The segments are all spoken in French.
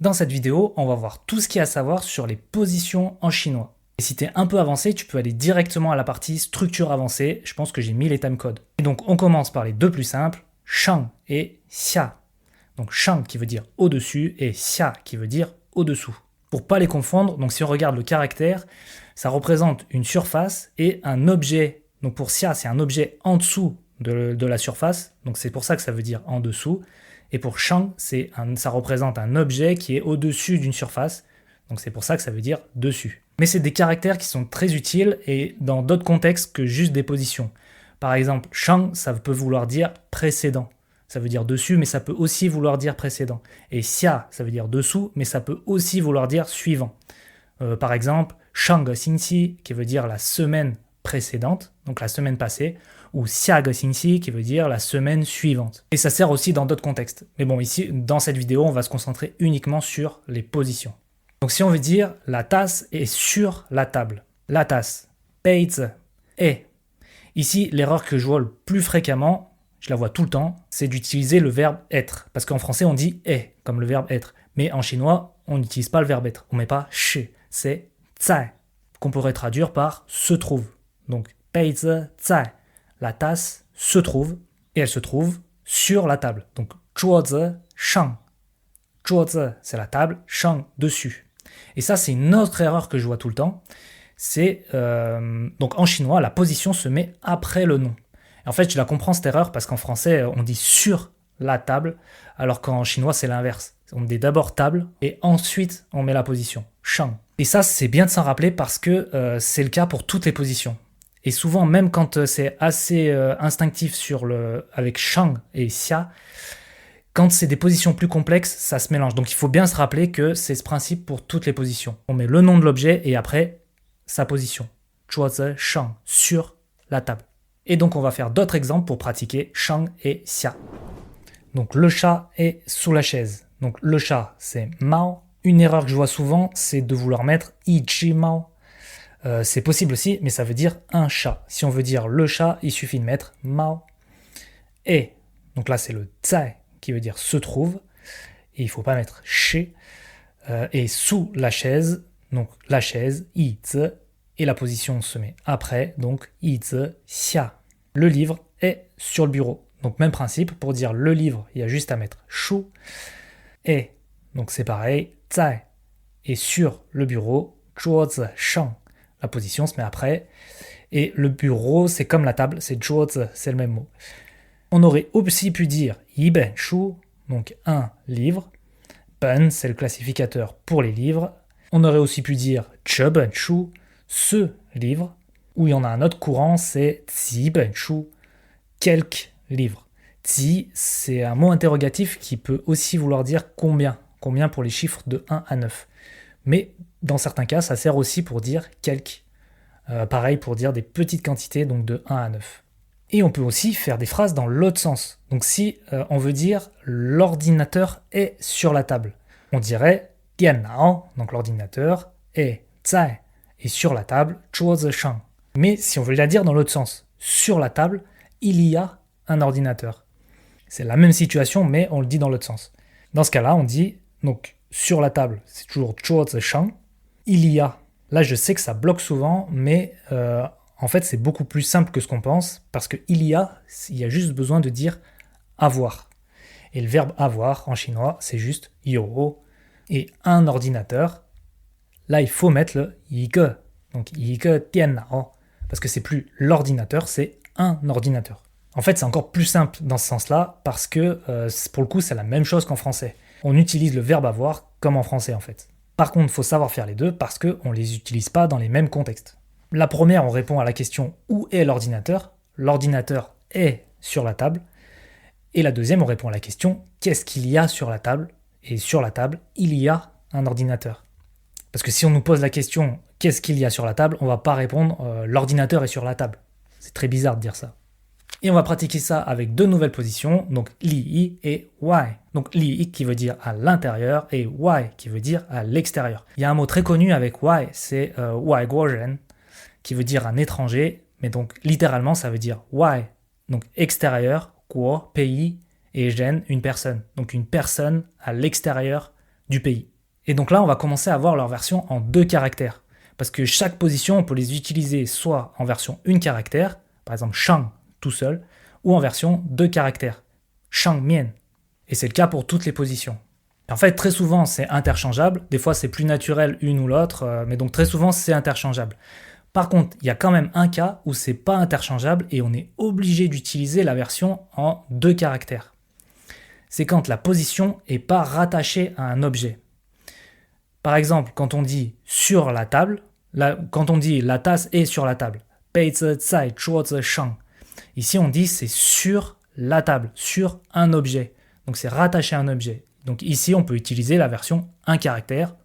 Dans cette vidéo, on va voir tout ce qu'il y a à savoir sur les positions en chinois. Et si tu es un peu avancé, tu peux aller directement à la partie structure avancée. Je pense que j'ai mis les timecodes. Et donc, on commence par les deux plus simples, shang et xia. Donc, shang qui veut dire au-dessus et xia qui veut dire au-dessous. Pour pas les confondre, donc si on regarde le caractère, ça représente une surface et un objet. Donc, pour xia, c'est un objet en dessous de la surface. Donc, c'est pour ça que ça veut dire en dessous. Et pour shang, ça représente un objet qui est au-dessus d'une surface. Donc c'est pour ça que ça veut dire dessus. Mais c'est des caractères qui sont très utiles et dans d'autres contextes que juste des positions. Par exemple, shang, ça peut vouloir dire précédent. Ça veut dire dessus, mais ça peut aussi vouloir dire précédent. Et xia, ça veut dire dessous, mais ça peut aussi vouloir dire suivant. Par exemple, shang xingqi, qui veut dire la semaine précédente, donc la semaine passée, ou xia ge xingqi, qui veut dire la semaine suivante. Et ça sert aussi dans d'autres contextes. Mais bon, ici, dans cette vidéo, on va se concentrer uniquement sur les positions. Donc si on veut dire la tasse est sur la table, la tasse, beizi, est. Ici, l'erreur que je vois le plus fréquemment, je la vois tout le temps, c'est d'utiliser le verbe être. Parce qu'en français, on dit est, comme le verbe être. Mais en chinois, on n'utilise pas le verbe être. On ne met pas shi, c'est zai, qu'on pourrait traduire par se trouve. Donc, beizi zai. La tasse se trouve, et elle se trouve sur la table. Donc, zhuozi shang. Zhuozi, c'est la table, shang, dessus. Et ça, c'est une autre erreur que je vois tout le temps. C'est, donc en chinois, la position se met après le nom. Et en fait, je la comprends cette erreur parce qu'en français, on dit sur la table, alors qu'en chinois, c'est l'inverse. On dit d'abord table, et ensuite, on met la position, shang. Et ça, c'est bien de s'en rappeler parce que c'est le cas pour toutes les positions. Et souvent, même quand c'est assez instinctif avec shang et xia, quand c'est des positions plus complexes, ça se mélange. Donc il faut bien se rappeler que c'est ce principe pour toutes les positions. On met le nom de l'objet et après sa position. Zhuozi shang, sur la table. Et donc on va faire d'autres exemples pour pratiquer shang et xia. Donc le chat est sous la chaise. Donc le chat, c'est mao. Une erreur que je vois souvent, c'est de vouloir mettre ichi mao. C'est possible aussi, mais ça veut dire un chat. Si on veut dire le chat, il suffit de mettre mao. Et, donc là c'est le zai qui veut dire se trouve, et il ne faut pas mettre chez. Et sous la chaise, donc la chaise, yizi, et la position se met après, donc yizi xia. Le livre est sur le bureau. Donc même principe, pour dire le livre, il y a juste à mettre shu. Et, donc c'est pareil, zai, et sur le bureau, zhuozi shang. La position se met après. Et le bureau, c'est comme la table, c'est zhuozi, c'est le même mot. On aurait aussi pu dire yi ben shu, donc un livre. Ben, c'est le classificateur pour les livres. On aurait aussi pu dire zhe ben shu, ce livre. Ou il y en a un autre courant, c'est zi ben shu, quelques livres. Zi, c'est un mot interrogatif qui peut aussi vouloir dire combien. Combien pour les chiffres de 1 à 9. Mais dans certains cas, ça sert aussi pour dire quelques. Pareil pour dire des petites quantités, donc de 1 à 9. Et on peut aussi faire des phrases dans l'autre sens. Donc si on veut dire l'ordinateur est sur la table, on dirait dianao, donc l'ordinateur, est zai, et sur la table, zhuozi shang. Mais si on veut la dire dans l'autre sens, sur la table, il y a un ordinateur. C'est la même situation, mais on le dit dans l'autre sens. Dans ce cas-là, on dit, donc sur la table, c'est toujours zhuozi shang, il y a. Là, je sais que ça bloque souvent, mais en fait, c'est beaucoup plus simple que ce qu'on pense, parce qu'il y a juste besoin de dire avoir. Et le verbe avoir, en chinois, c'est juste yo. Et un ordinateur, là, il faut mettre le yige. Donc, yige dianao. Parce que c'est plus l'ordinateur, c'est un ordinateur. En fait, c'est encore plus simple dans ce sens-là, parce que, pour le coup, c'est la même chose qu'en français. On utilise le verbe avoir comme en français, en fait. Par contre, il faut savoir faire les deux parce qu'on ne les utilise pas dans les mêmes contextes. La première, on répond à la question « Où est l'ordinateur ?» L'ordinateur est sur la table. Et la deuxième, on répond à la question « Qu'est-ce qu'il y a sur la table ?» Et sur la table, il y a un ordinateur. Parce que si on nous pose la question « Qu'est-ce qu'il y a sur la table ?» on ne va pas répondre « L'ordinateur est sur la table ». C'est très bizarre de dire ça. Et on va pratiquer ça avec deux nouvelles positions, donc li et wai. Donc li qui veut dire à l'intérieur et wai qui veut dire à l'extérieur. Il y a un mot très connu avec wai, c'est wai guozhen, qui veut dire un étranger, mais donc littéralement ça veut dire wai, donc extérieur, guo, pays, et zhen, une personne. Donc une personne à l'extérieur du pays. Et donc là, on va commencer à voir leur version en 2 caractères. Parce que chaque position, on peut les utiliser soit en version 1 caractère, par exemple shang tout seul, ou en version 2 caractères, shang mian. Et c'est le cas pour toutes les positions. En fait, très souvent, c'est interchangeable. Des fois, c'est plus naturel une ou l'autre, mais donc très souvent, c'est interchangeable. Par contre, il y a quand même un cas où c'est pas interchangeable et on est obligé d'utiliser la version en 2 caractères. C'est quand la position n'est pas rattachée à un objet. Par exemple, quand on dit sur la table, quand on dit la tasse est sur la table, 杯子在桌子上, ici on dit c'est sur la table, sur un objet. Donc c'est rattaché à un objet. Donc ici on peut utiliser la version 1 caractère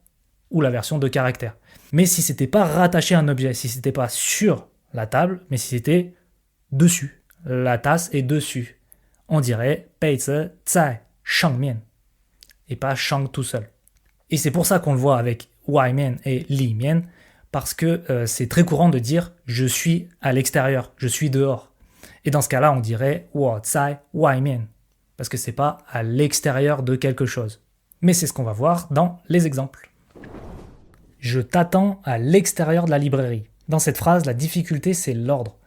ou la version 2 caractères. Mais si c'était pas rattaché à un objet, si c'était pas sur la table, mais si c'était dessus, la tasse est dessus, on dirait 杯子在上面 et pas shang tout seul. Et c'est pour ça qu'on le voit avec waimen et limen, parce que c'est très courant de dire je suis à l'extérieur, je suis dehors. Et dans ce cas-là, on dirait 我在外面 parce que c'est pas à l'extérieur de quelque chose. Mais c'est ce qu'on va voir dans les exemples. Je t'attends à l'extérieur de la librairie. Dans cette phrase, la difficulté, c'est l'ordre.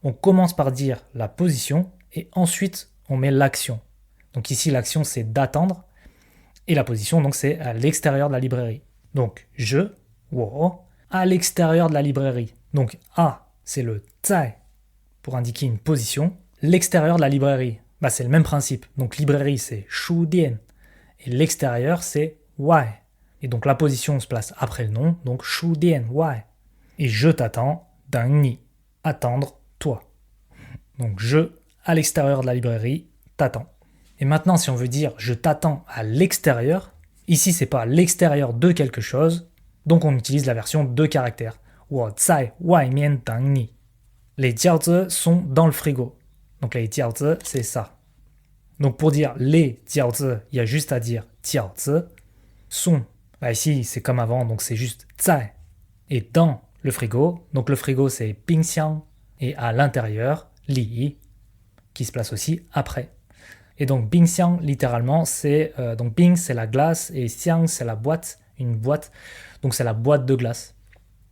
On commence par dire la position et ensuite on met l'action. Donc ici, l'action, c'est d'attendre. Et la position, donc, c'est à l'extérieur de la librairie. Donc, je, 我, à l'extérieur de la librairie. Donc, à, c'est le 在 pour indiquer une position. L'extérieur de la librairie, c'est le même principe. Donc, librairie, c'est 书店. Et l'extérieur, c'est 外. Et donc, la position se place après le nom. Donc, 书店外. Et je t'attends, 等你. Attendre, toi. Donc, je, à l'extérieur de la librairie, t'attends. Et maintenant, si on veut dire je t'attends à l'extérieur, ici c'est pas l'extérieur de quelque chose, donc on utilise la version 2 caractères. 我在外面等你. Les jiaozi sont dans le frigo. Donc les jiaozi, c'est ça. Donc pour dire les jiaozi, il y a juste à dire jiaozi. Sont, ici c'est comme avant, donc c'est juste 在. Et dans le frigo, donc le frigo c'est 冰箱, et à l'intérieur, 里, qui se place aussi après. Et donc, bingxiang, littéralement, c'est... donc, bing, c'est la glace, et xiang, c'est la boîte, une boîte. Donc, c'est la boîte de glace.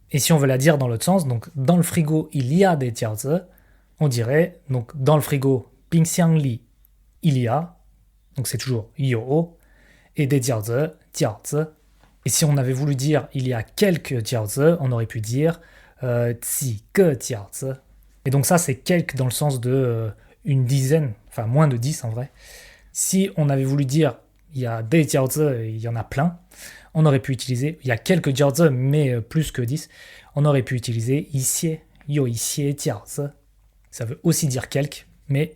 Et si on veut la dire dans l'autre sens, donc, dans le frigo, il y a des jiaozi, on dirait, donc, dans le frigo, bingxiang li, il y a, donc c'est toujours yo, et des jiaozi, jiaozi. Et si on avait voulu dire, il y a quelques jiaozi, on aurait pu dire, ji ge jiaozi. Et donc, ça, c'est quelques dans le sens de... une dizaine, enfin moins de 10 en vrai. Si on avait voulu dire il y a des jiaozi, il y en a plein, on aurait pu utiliser, il y a quelques jiaozi mais plus que 10, on aurait pu utiliser ici, yo ici jiaozi. Ça veut aussi dire quelques, mais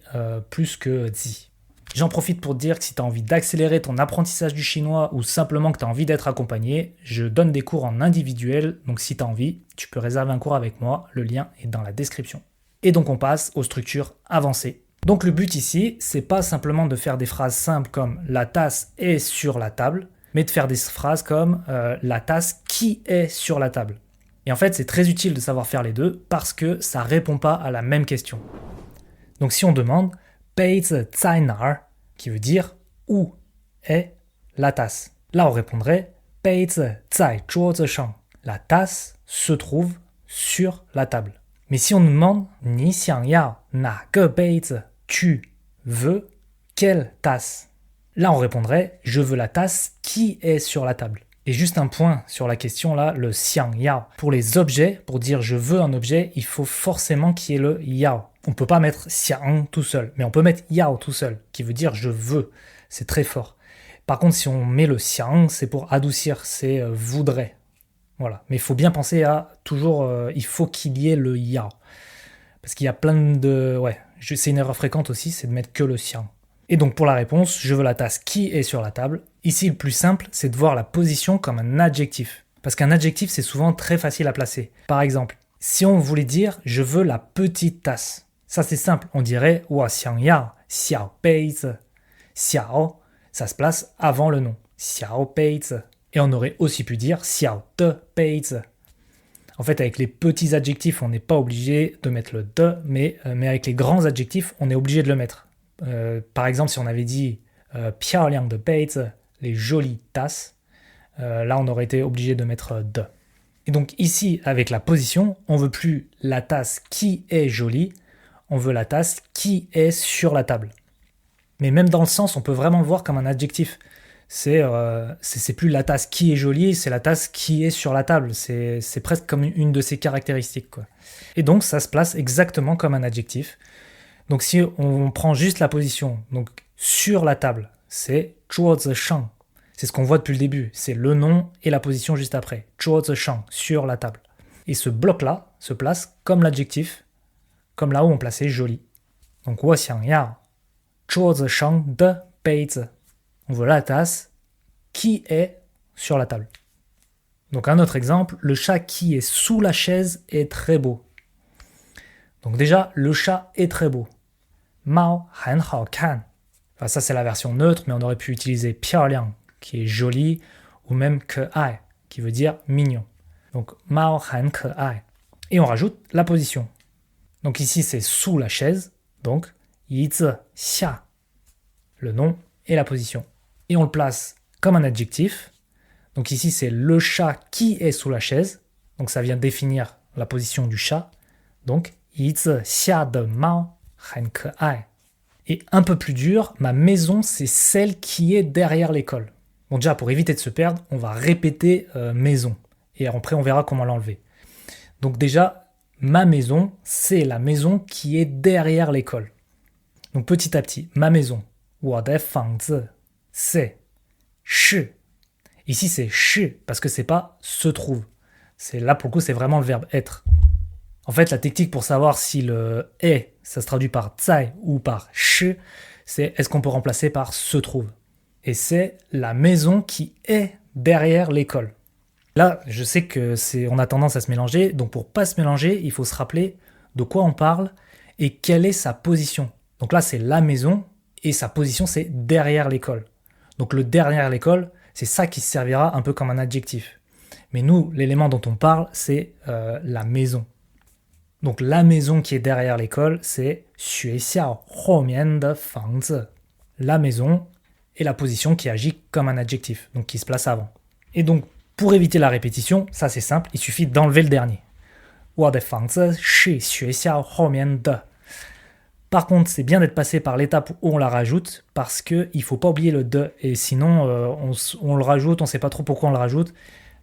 plus que 10. J'en profite pour te dire que si tu as envie d'accélérer ton apprentissage du chinois ou simplement que tu as envie d'être accompagné, je donne des cours en individuel, donc si tu as envie, tu peux réserver un cours avec moi, le lien est dans la description. Et donc on passe aux structures avancées. Donc le but ici, c'est pas simplement de faire des phrases simples comme la tasse est sur la table, mais de faire des phrases comme la tasse qui est sur la table. Et en fait, c'est très utile de savoir faire les deux parce que ça répond pas à la même question. Donc si on demande 杯子在哪儿, qui veut dire où est la tasse. Là, on répondrait 杯子在桌子上. La tasse se trouve sur la table. Mais si on nous demande 你想要哪个杯子, tu veux quelle tasse? Là, on répondrait je veux la tasse qui est sur la table. Et juste un point sur la question là, le xiang yao. Pour les objets, pour dire je veux un objet, il faut forcément qu'il y ait le yao. On peut pas mettre xiang tout seul, mais on peut mettre yao tout seul, qui veut dire je veux. C'est très fort. Par contre, si on met le xiang, c'est pour adoucir, c'est voudrait. Voilà. Mais il faut bien penser à toujours, il faut qu'il y ait le yao. Parce qu'il y a plein de... Ouais, c'est une erreur fréquente aussi, c'est de mettre que le xiang. Et donc pour la réponse, je veux la tasse qui est sur la table. Ici, le plus simple, c'est de voir la position comme un adjectif. Parce qu'un adjectif, c'est souvent très facile à placer. Par exemple, si on voulait dire « je veux la petite tasse », ça c'est simple, on dirait «我想要小杯子». Xiao, ça se place avant le nom. Xiao杯子. Et on aurait aussi pu dire « xiao de杯子». En fait, avec les petits adjectifs, on n'est pas obligé de mettre le « de », mais avec les grands adjectifs, on est obligé de le mettre. Par exemple, si on avait dit «漂亮的杯子», les jolies tasses, Là, on aurait été obligé de mettre de. Et donc ici, avec la position, on veut plus la tasse qui est jolie, on veut la tasse qui est sur la table. Mais même dans le sens, on peut vraiment le voir comme un adjectif. C'est plus la tasse qui est jolie, c'est la tasse qui est sur la table. C'est presque comme une de ses caractéristiques, quoi. Et donc ça se place exactement comme un adjectif. Donc si on prend juste la position, donc sur la table, c'est 桌子上. C'est ce qu'on voit depuis le début, c'est le nom et la position juste après. 桌子上, sur la table. Et ce bloc-là se place comme l'adjectif, comme là où on plaçait joli. Donc 我想要桌子上的杯子. On veut la tasse qui est sur la table. Donc un autre exemple, le chat qui est sous la chaise est très beau. Donc déjà, le chat est très beau. 猫很好看. Enfin, ça c'est la version neutre, mais on aurait pu utiliser 漂亮, qui est joli, ou même 可爱, qui veut dire mignon. Donc 猫很可爱. Et on rajoute la position. Donc ici c'est sous la chaise, donc 椅子下, le nom et la position. Et on le place comme un adjectif. Donc ici c'est le chat qui est sous la chaise, donc ça vient définir la position du chat. Donc 椅子下的猫很可爱. Et un peu plus dur, ma maison, c'est celle qui est derrière l'école. Bon, déjà, pour éviter de se perdre, on va répéter maison. Et après, on verra comment l'enlever. Donc déjà, ma maison, c'est la maison qui est derrière l'école. Donc petit à petit, ma maison. 我的房子 c'est 是. Ici, c'est 是 parce que c'est pas se trouve. Là, pour le coup, c'est vraiment le verbe être. En fait, la technique pour savoir si le est, ça se traduit par 在 ou par 是, c'est est-ce qu'on peut remplacer par se trouve. Et c'est la maison qui est derrière l'école. Là, je sais que on a tendance à se mélanger, donc pour pas se mélanger, il faut se rappeler de quoi on parle et quelle est sa position. Donc là, c'est la maison et sa position, c'est derrière l'école. Donc le derrière l'école, c'est ça qui servira un peu comme un adjectif. Mais nous, l'élément dont on parle, c'est la maison. Donc la maison qui est derrière l'école, c'est 学校后面的房子. La maison et la position qui agit comme un adjectif, donc qui se place avant. Et donc, pour éviter la répétition, ça c'est simple, il suffit d'enlever le dernier. 我的房子是学校后面的. Par contre, c'est bien d'être passé par l'étape où on la rajoute, parce qu'il ne faut pas oublier le de, et sinon on le rajoute, on ne sait pas trop pourquoi on le rajoute,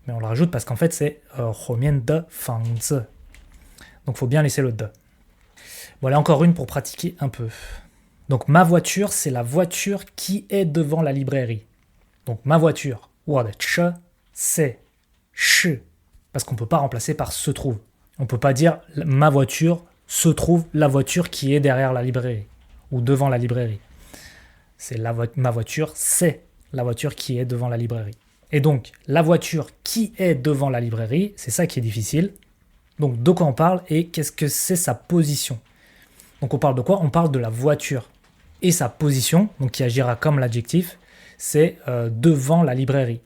mais on le rajoute parce qu'en fait c'est 后面的房子. Donc il faut bien laisser le de. Voilà encore une pour pratiquer un peu. Donc ma voiture, c'est la voiture qui est devant la librairie. Donc ma voiture, 我的车, c'est 是, parce qu'on ne peut pas remplacer par se trouve. On ne peut pas dire ma voiture se trouve la voiture qui est derrière la librairie ou devant la librairie. C'est ma voiture, c'est la voiture qui est devant la librairie. Et donc la voiture qui est devant la librairie, c'est ça qui est difficile. Donc de quoi on parle et qu'est-ce que c'est sa position? Donc on parle de quoi? On parle de la voiture. Et sa position, donc qui agira comme l'adjectif, c'est devant la librairie.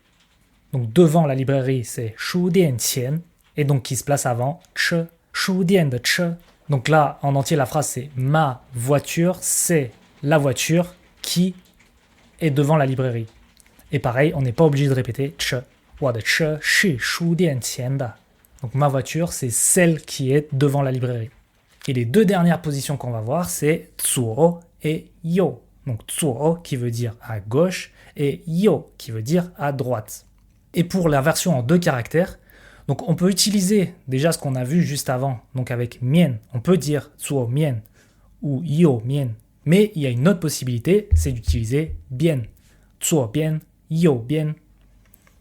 Donc devant la librairie, c'est 书店前, et donc qui se place avant 车, 书店的车. Donc là, en entier, la phrase c'est ma voiture, c'est la voiture qui est devant la librairie. Et pareil, on n'est pas obligé de répéter 车, 我的车是书店前的. Donc ma voiture, c'est celle qui est devant la librairie. Et les deux dernières positions qu'on va voir, c'est 左 et 右. Donc 左 qui veut dire à gauche et 右 qui veut dire à droite. Et pour la version en 2 caractères, donc on peut utiliser déjà ce qu'on a vu juste avant, donc avec 面, on peut dire 左面 ou 右面. Mais il y a une autre possibilité, c'est d'utiliser 边, 左边, 右边.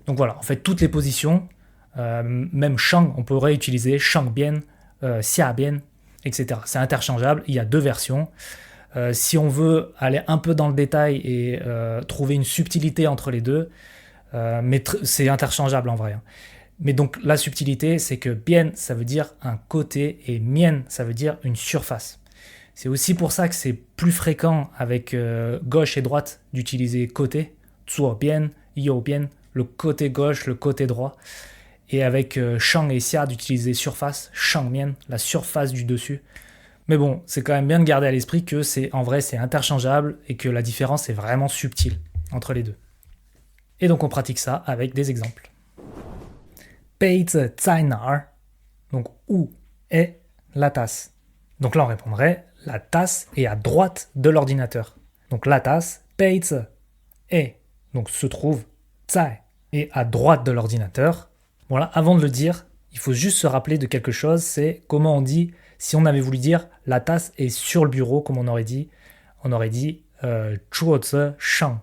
Donc voilà, en fait toutes les positions, même 上, on pourrait utiliser 上边, 下边, etc. C'est interchangeable, il y a 2 versions. Si on veut aller un peu dans le détail et trouver une subtilité entre les deux, mais c'est interchangeable en vrai. Hein. Mais donc la subtilité, c'est que bien, ça veut dire un côté et mien, ça veut dire une surface. C'est aussi pour ça que c'est plus fréquent avec gauche et droite d'utiliser côté, 左边, 右边, le côté gauche, le côté droit. Et avec shang et xia d'utiliser surface, shang mian, la surface du dessus. Mais bon, c'est quand même bien de garder à l'esprit que en vrai c'est interchangeable et que la différence est vraiment subtile entre les deux. Et donc on pratique ça avec des exemples. 杯子在哪儿? Donc où est la tasse? Donc là on répondrait la tasse est à droite de l'ordinateur. Donc la tasse, 杯子 est, donc se trouve, 在 est à droite de l'ordinateur. Voilà, avant de le dire, il faut juste se rappeler de quelque chose, c'est comment on dit, si on avait voulu dire la tasse est sur le bureau, comme on aurait dit 桌子上.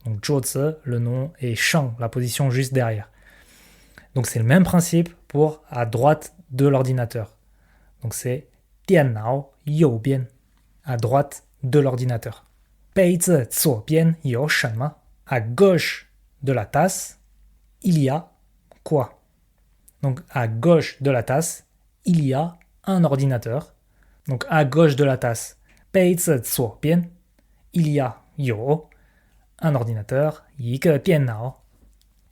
Donc 桌子, le nom, et 上, la position juste derrière. Donc c'est le même principe pour à droite de l'ordinateur. Donc c'est 电脑右边, à droite de l'ordinateur. 杯子左边有什么? À gauche de la tasse, il y a quoi? Donc à gauche de la tasse, il y a un ordinateur. Donc à gauche de la tasse, 杯子左边, il y a 有 un ordinateur, 一个电脑.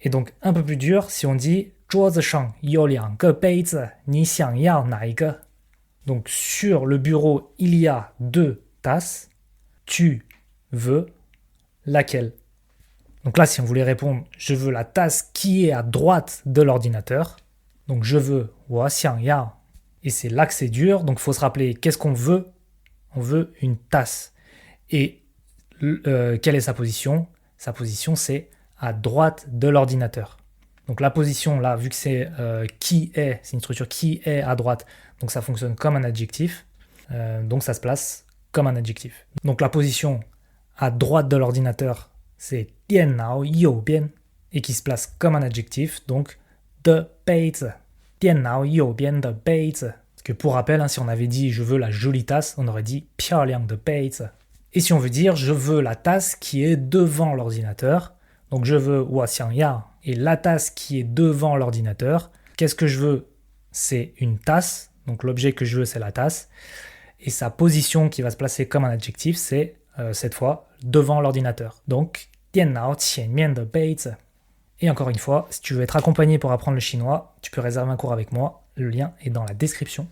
Et donc un peu plus dur, si on dit 桌子上有两个杯子，你想要哪一个? Donc sur le bureau, il y a 2 tasses. Tu veux laquelle? Donc là, si on voulait répondre, je veux la tasse qui est à droite de l'ordinateur. Donc je veux 我想要. Et c'est là que c'est dur. Donc il faut se rappeler, qu'est-ce qu'on veut? On veut une tasse. Et quelle est sa position? Sa position, c'est à droite de l'ordinateur. Donc la position, là, vu que c'est qui est, c'est une structure qui est à droite, donc ça fonctionne comme un adjectif. Donc ça se place comme un adjectif. Donc la position à droite de l'ordinateur, c'est 电脑右边 et qui se place comme un adjectif, donc 的杯子. 电脑右边的杯子. Parce que pour rappel, hein, si on avait dit je veux la jolie tasse, on aurait dit 漂亮的杯子. Et si on veut dire je veux la tasse qui est devant l'ordinateur, donc je veux 我想要 et la tasse qui est devant l'ordinateur, qu'est-ce que je veux? C'est une tasse, donc l'objet que je veux c'est la tasse, et sa position qui va se placer comme un adjectif c'est cette fois devant l'ordinateur. Donc 电脑前面的杯子. Et encore une fois, si tu veux être accompagné pour apprendre le chinois, tu peux réserver un cours avec moi, le lien est dans la description.